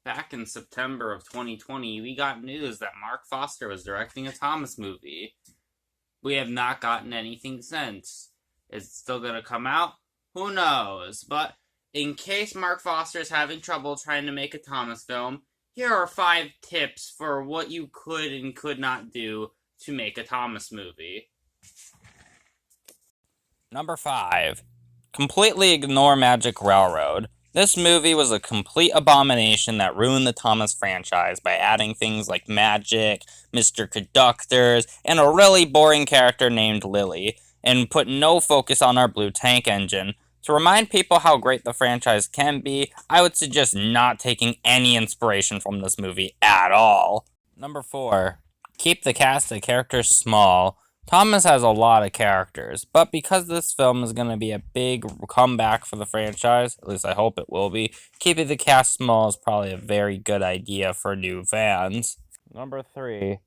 back in September of 2020, we got news that Marc Forster was directing a Thomas movie. We have not gotten anything since. Is it still going to come out? Who knows? But in case Marc Forster is having trouble trying to make a Thomas film, here are 5 tips for what you could and could not do to make a Thomas movie. Number 5. Completely ignore Magic Railroad. This movie was a complete abomination that ruined the Thomas franchise by adding things like magic, Mr. Conductors, and a really boring character named Lily, and put no focus on our blue tank engine. To remind people how great the franchise can be, I would suggest not taking any inspiration from this movie at all. Number 4. Keep the cast of characters small. Thomas has a lot of characters, but because this film is going to be a big comeback for the franchise, at least I hope it will be, keeping the cast small is probably a very good idea for new fans. Number 3.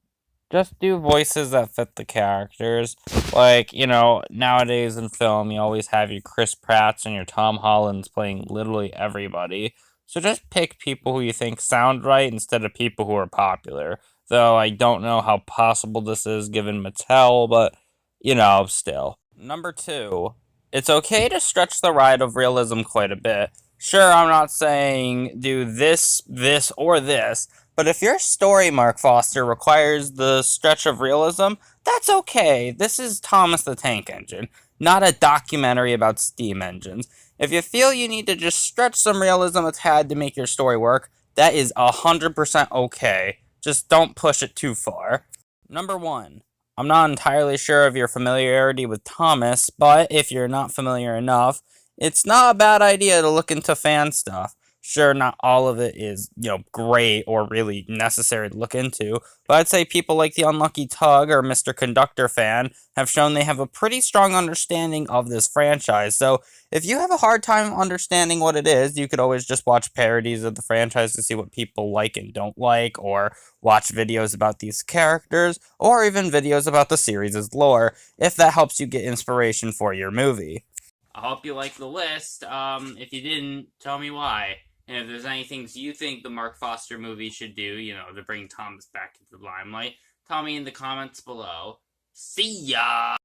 Just do voices that fit the characters. Like, nowadays in film, you always have your Chris Pratts and your Tom Hollands playing literally everybody. So just pick people who you think sound right instead of people who are popular. Though I don't know how possible this is given Mattel, but, still. Number 2. It's okay to stretch the ride of realism quite a bit. Sure, I'm not saying do this, or this, but if your story, Marc Forster, requires the stretch of realism, that's okay. This is Thomas the Tank Engine, not a documentary about steam engines. If you feel you need to just stretch some realism a tad to make your story work, that is 100% okay. Just don't push it too far. Number 1. I'm not entirely sure of your familiarity with Thomas, but if you're not familiar enough, it's not a bad idea to look into fan stuff. Sure, not all of it is, great or really necessary to look into, but I'd say people like the Unlucky Tug or Mr. Conductor fan have shown they have a pretty strong understanding of this franchise, so if you have a hard time understanding what it is, you could always just watch parodies of the franchise to see what people like and don't like, or watch videos about these characters, or even videos about the series' lore, if that helps you get inspiration for your movie. I hope you like the list. If you didn't, tell me why. And if there's any things you think the Marc Forster movie should do, to bring Thomas back into the limelight, tell me in the comments below. See ya!